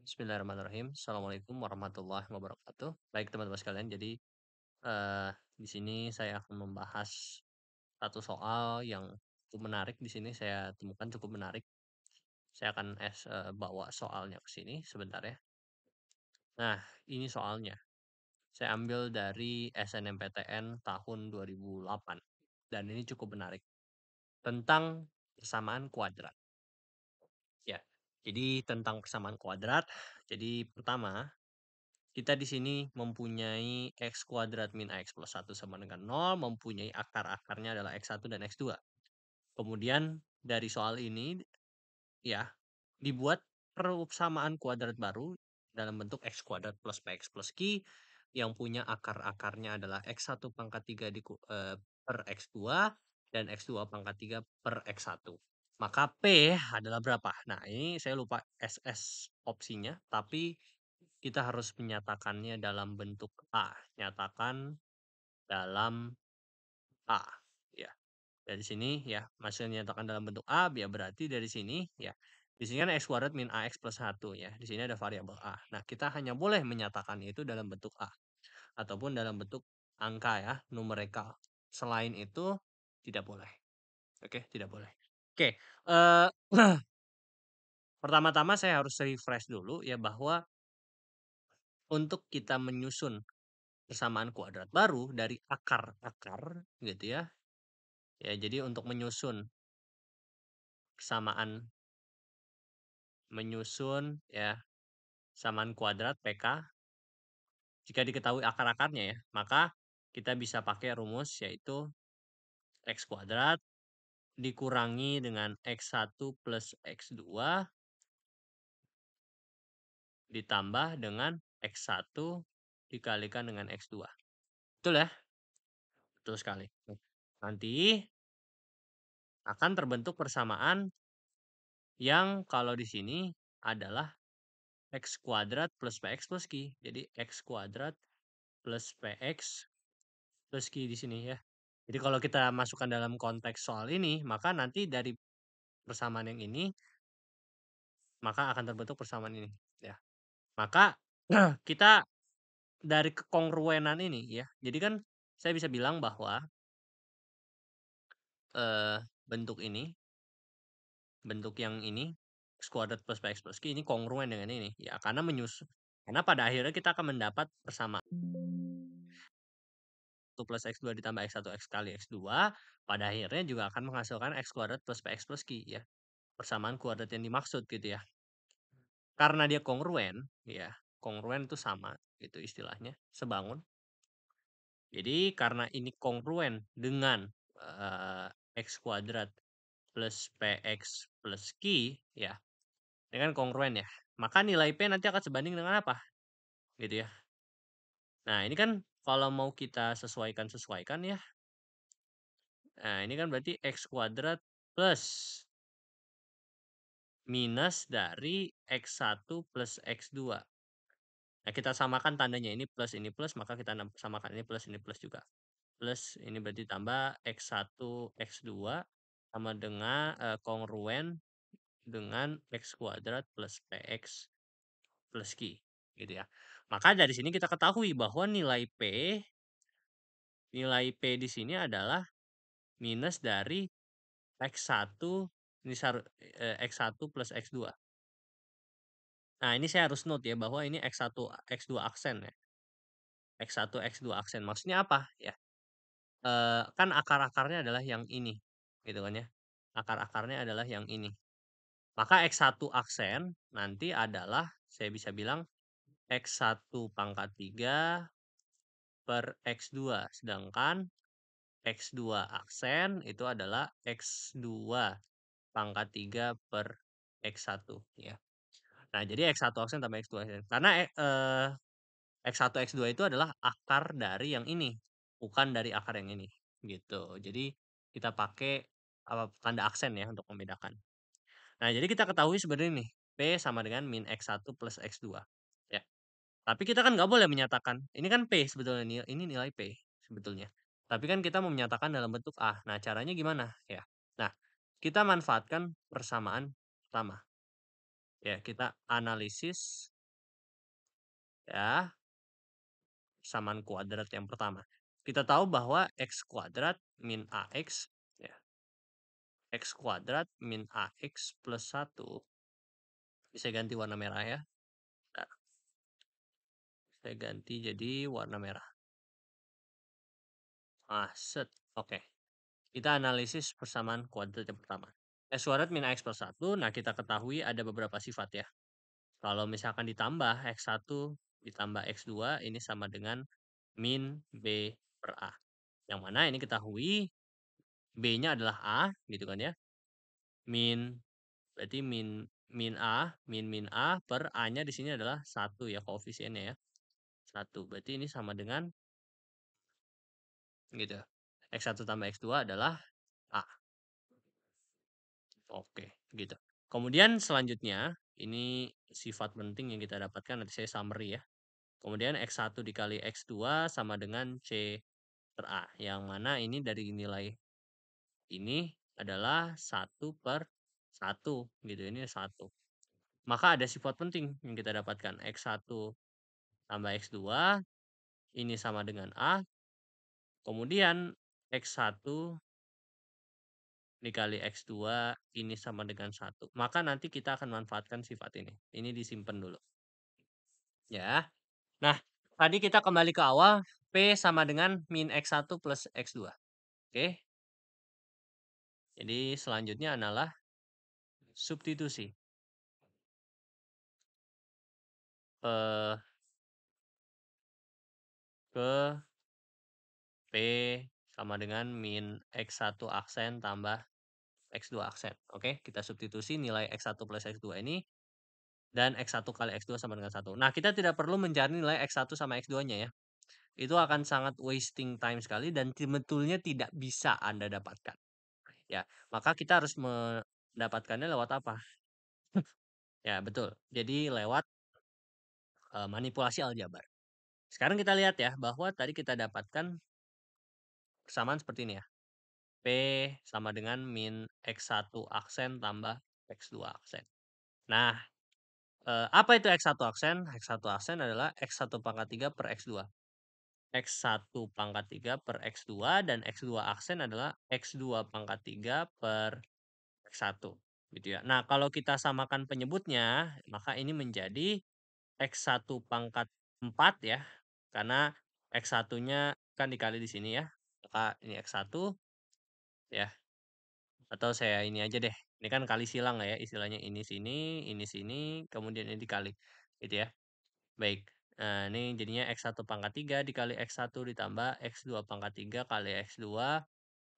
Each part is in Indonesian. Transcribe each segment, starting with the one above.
Bismillahirrahmanirrahim. Assalamualaikum warahmatullahi wabarakatuh. Baik teman-teman sekalian, jadi di sini saya akan membahas satu soal yang cukup menarik. Di sini saya temukan cukup menarik. Saya akan bawa soalnya ke sini sebentar ya. Nah, ini soalnya. Saya ambil dari SNMPTN tahun 2008 dan ini cukup menarik tentang persamaan kuadrat. Ya. Jadi tentang persamaan kuadrat. Jadi pertama, kita di sini mempunyai x kuadrat min ax plus 1 sama dengan 0, mempunyai akar-akarnya adalah x1 dan x2. Kemudian dari soal ini ya dibuat persamaan kuadrat baru dalam bentuk x kuadrat plus px plus q yang punya akar-akarnya adalah x1 pangkat 3 per x2 dan x2 pangkat 3 per x1. Maka P adalah berapa? Nah, ini saya lupa SS opsinya, tapi kita harus menyatakannya dalam bentuk A. Nyatakan dalam A. Ya. Dari sini ya, masih nyatakan dalam bentuk A, ya berarti dari sini ya. Di sini kan x kuadrat min ax plus 1 ya. Di sini ada variabel A. Nah, kita hanya boleh menyatakan itu dalam bentuk A. Ataupun dalam bentuk angka ya, numeral. Selain itu, tidak boleh. Oke, tidak boleh. Oke, pertama-tama saya harus refresh dulu ya bahwa untuk kita menyusun persamaan kuadrat baru dari akar-akar gitu ya. Ya, jadi untuk persamaan menyusun ya persamaan kuadrat PK jika diketahui akar-akarnya ya, maka kita bisa pakai rumus yaitu x kuadrat dikurangi dengan x1 plus x2 ditambah dengan x1 dikalikan dengan x2. Betul ya? Betul sekali. Nanti akan terbentuk persamaan yang kalau di sini adalah x kuadrat plus px plus q. Jadi x kuadrat plus px plus q di sini ya. Jadi kalau kita masukkan dalam konteks soal ini, maka nanti dari persamaan yang ini, maka akan terbentuk persamaan ini ya. Maka kita dari kekongruenan ini ya. Jadi kan saya bisa bilang bahwa bentuk ini, bentuk yang ini x kuadrat plus px plus q ini kongruen dengan ini ya, karena pada akhirnya kita akan mendapat persamaan 1 plus x2 ditambah x1 x kali x2 pada akhirnya juga akan menghasilkan x kuadrat plus px plus q ya. Persamaan kuadrat yang dimaksud gitu ya. Karena dia kongruen ya, kongruen itu sama gitu istilahnya, sebangun. Jadi karena ini kongruen dengan x kuadrat plus px plus q ya. Ini kan kongruen ya. Maka nilai P nanti akan sebanding dengan apa? Gitu ya. Nah, ini kan kalau mau kita sesuaikan ya. Nah, ini kan berarti x kuadrat plus minus dari x1 plus x2. Nah, kita samakan tandanya ini plus, maka kita samakan ini plus juga. Plus ini berarti tambah x1 x2 sama dengan kongruen dengan x kuadrat plus px plus q gitu ya. Maka dari sini kita ketahui bahwa nilai P di sini adalah minus dari X1 ini X1 plus X2. Nah, ini saya harus note ya bahwa ini X1 X2 aksen ya. X1 X2 aksen. Maksudnya apa ya? Kan akar-akarnya adalah yang ini gitu kan ya. Akar-akarnya adalah yang ini. Maka X1 aksen nanti adalah saya bisa bilang X1 pangkat 3 per X2. Sedangkan X2 aksen itu adalah X2 pangkat 3 per X1 ya. Nah, jadi X1 aksen tambah X2 aksen. Karena X1 X2 itu adalah akar dari yang ini, bukan dari akar yang ini gitu. Jadi kita pakai tanda aksen ya untuk membedakan. Nah, jadi kita ketahui sebenarnya nih P sama dengan min X1 plus X2 ya. Tapi kita kan nggak boleh menyatakan, ini kan P sebetulnya, ini nilai P sebetulnya. Tapi kan kita mau menyatakan dalam bentuk A. Nah, caranya gimana ya? Nah, kita manfaatkan persamaan pertama. Ya, kita analisis ya, persamaan kuadrat yang pertama. Kita tahu bahwa x kuadrat min ax, ya, x kuadrat min ax plus 1 bisa ganti warna merah ya. Nah, saya ganti jadi warna merah. Ah, set. Oke. Kita analisis persamaan kuadrat yang pertama. X kuadrat min ax plus 1, nah kita ketahui ada beberapa sifat ya. Kalau misalkan ditambah x1 ditambah x2 ini sama dengan min b per a. Yang mana ini ketahui b-nya adalah a gitu kan ya. Min berarti min min a, min a per a-nya di sini adalah 1 ya koefisiennya ya. 1. Berarti ini sama dengan gitu. X1 tambah X2 adalah A. Oke, gitu. Kemudian selanjutnya, ini sifat penting yang kita dapatkan, nanti saya summary ya. Kemudian X1 dikali X2 sama dengan C per A. Yang mana ini dari nilai ini adalah 1/1 gitu. Ini 1. Maka ada sifat penting yang kita dapatkan. X1 tambah X2 ini sama dengan A. Kemudian X1 dikali X2 ini sama dengan 1. Maka nanti kita akan manfaatkan sifat ini. Ini disimpan dulu. Ya. Nah, tadi kita kembali ke awal. P sama dengan min X1 plus X2. Oke. Jadi selanjutnya adalah substitusi. Eh, ke P sama dengan min X1 aksen tambah X2 aksen. Oke, kita substitusi nilai X1 plus X2 ini. Dan X1 kali X2 sama dengan 1. Nah, kita tidak perlu mencari nilai X1 sama X2-nya ya. Itu akan sangat wasting time sekali dan sebetulnya tidak bisa Anda dapatkan. Ya, maka kita harus mendapatkannya lewat apa? Ya, betul. Jadi lewat manipulasi aljabar. Sekarang kita lihat ya bahwa tadi kita dapatkan persamaan seperti ini ya. P sama dengan min X1 aksen tambah X2 aksen. Nah, apa itu X1 aksen? X1 aksen adalah X1 pangkat 3 per X2. X1 pangkat 3 per X2 dan X2 aksen adalah X2 pangkat 3 per X1 gitu ya. Nah, kalau kita samakan penyebutnya, maka ini menjadi X1 pangkat 4 ya. Karena X1-nya kan dikali di sini ya. Maka ini X1 ya. Atau saya ini aja deh. Ini kan kali silang ya istilahnya ini sini, kemudian ini dikali gitu ya. Baik. Nah, ini jadinya X1 pangkat 3 dikali X1 ditambah X2 pangkat 3 kali X2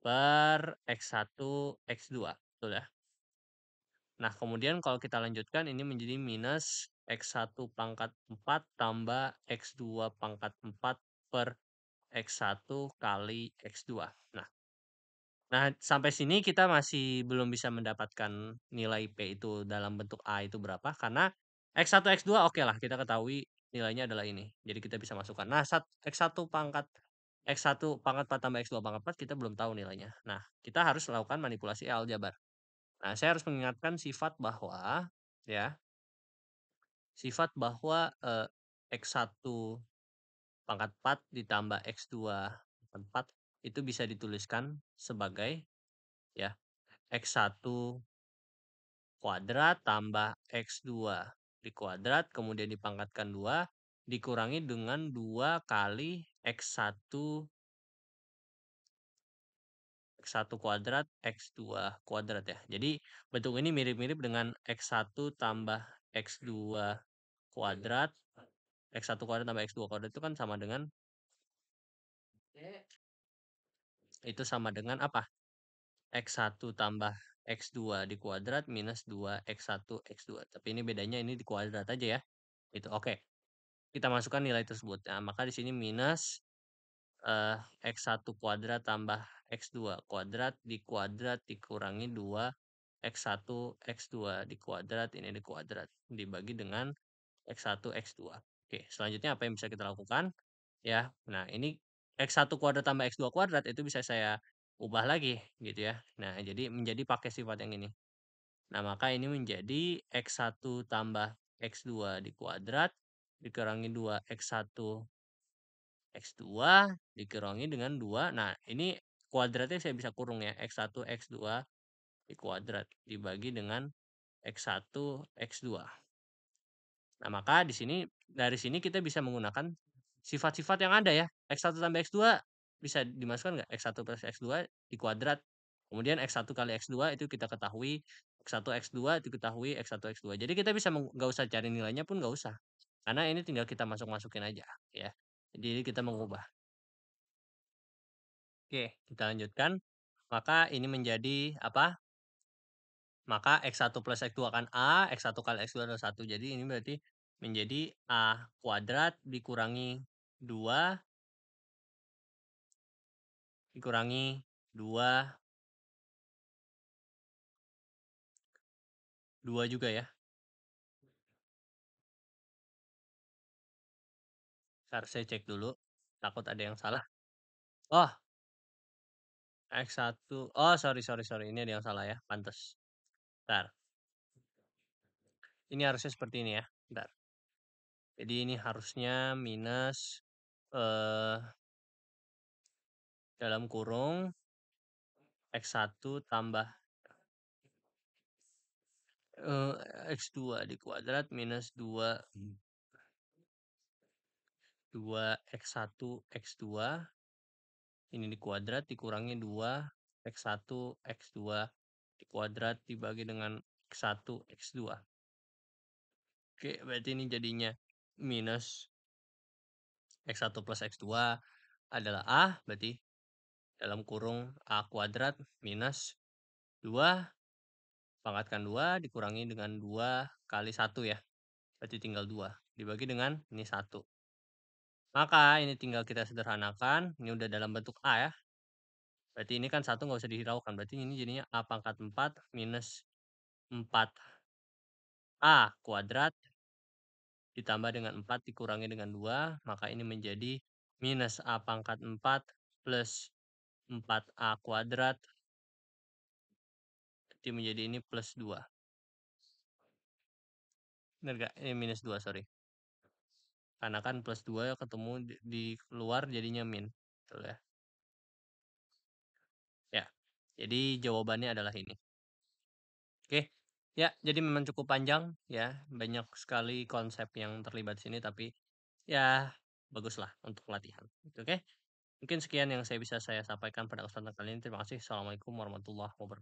per X1 X2. Betul ya? Nah, kemudian kalau kita lanjutkan ini menjadi minus X1 pangkat 4 tambah X2 pangkat 4 per X1 kali X2. Nah, sampai sini kita masih belum bisa mendapatkan nilai P itu dalam bentuk A itu berapa, karena X1, X2 oke lah kita ketahui nilainya adalah ini. Jadi kita bisa masukkan. Nah, X1 pangkat 4 tambah X2 pangkat 4 kita belum tahu nilainya. Nah, kita harus melakukan manipulasi aljabar. Nah, saya harus mengingatkan sifat bahwa ya, sifat bahwa X1 pangkat 4 ditambah X2 pangkat 4 itu bisa dituliskan sebagai ya X1 kuadrat tambah X2 dikuadrat kemudian dipangkatkan 2 dikurangi dengan 2 kali X1 kuadrat X2 kuadrat ya. Jadi bentuk ini mirip-mirip dengan X1 tambah X2 kuadrat. X1 kuadrat tambah X2 kuadrat itu kan sama dengan apa? X1 tambah X2 dikuadrat minus 2 X1 X2. Tapi ini bedanya ini dikuadrat aja ya. Itu oke. Kita masukkan nilai tersebut. Nah, maka di sini minus X1 kuadrat tambah X2 kuadrat dikuadrat dikurangi 2 X1 X2 dikuadrat ini dikuadrat dibagi dengan X1 X2. Oke, selanjutnya apa yang bisa kita lakukan? Ya, nah ini X1 kuadrat tambah X2 kuadrat itu bisa saya ubah lagi gitu ya. Nah, jadi menjadi pakai sifat yang ini. Nah, maka ini menjadi X1 tambah X2 dikuadrat dikurangi 2 X1 X2 dikurangi dengan 2. Nah, ini kuadratnya saya bisa kurung ya, X1 X2 dikuadrat dibagi dengan X1 X2. Nah, maka dari sini kita bisa menggunakan sifat-sifat yang ada ya. X1 tambah X2 bisa dimasukkan nggak? X1 plus X2 dikuadrat. Kemudian X1 kali X2 itu kita ketahui, X1 X2 itu ketahui, X1 X2. Jadi kita bisa nggak usah cari nilainya pun nggak usah. Karena ini tinggal kita masuk-masukin aja ya. Jadi kita mengubah. Oke, kita lanjutkan. Maka ini menjadi apa? Maka X1 plus X2 kan A, X1 kali X2 adalah 1. Jadi ini berarti menjadi A kuadrat dikurangi 2 dikurangi 2 2 juga ya. Entar saya cek dulu, takut ada yang salah. Oh, X1. Oh, sorry sorry sorry, ini ada yang salah ya, pantes. Bentar, ini harusnya seperti ini ya, bentar. Jadi ini harusnya minus, eh dalam kurung X1 tambah, eee, X2 dikuadrat minus 2 X1 X2 ini dikuadrat dikurangi 2 X1 X2 dikuadrat dibagi dengan X1 X2. Oke, berarti ini jadinya minus X1 plus X2 adalah A, berarti dalam kurung A kuadrat minus 2 pangkatkan 2 dikurangi dengan 2 kali 1 ya, berarti tinggal 2 dibagi dengan ini 1. Maka ini tinggal kita sederhanakan, ini udah dalam bentuk A ya. Berarti ini kan 1 nggak usah dihiraukan, berarti ini jadinya A pangkat 4 minus 4A kuadrat ditambah dengan 4 dikurangi dengan 2, maka ini menjadi minus A pangkat 4 plus 4A kuadrat, berarti menjadi ini plus 2. Bener nggak? Ini minus 2, sorry. Karena kan plus 2 ketemu di keluar jadinya min. Betul ya? Ya. Jadi jawabannya adalah ini. Oke. Ya, jadi memang cukup panjang ya. Banyak sekali konsep yang terlibat di sini tapi ya baguslah untuk latihan. Oke. Mungkin sekian yang saya bisa saya sampaikan pada kesempatan kali ini. Terima kasih. Assalamualaikum warahmatullahi wabarakatuh.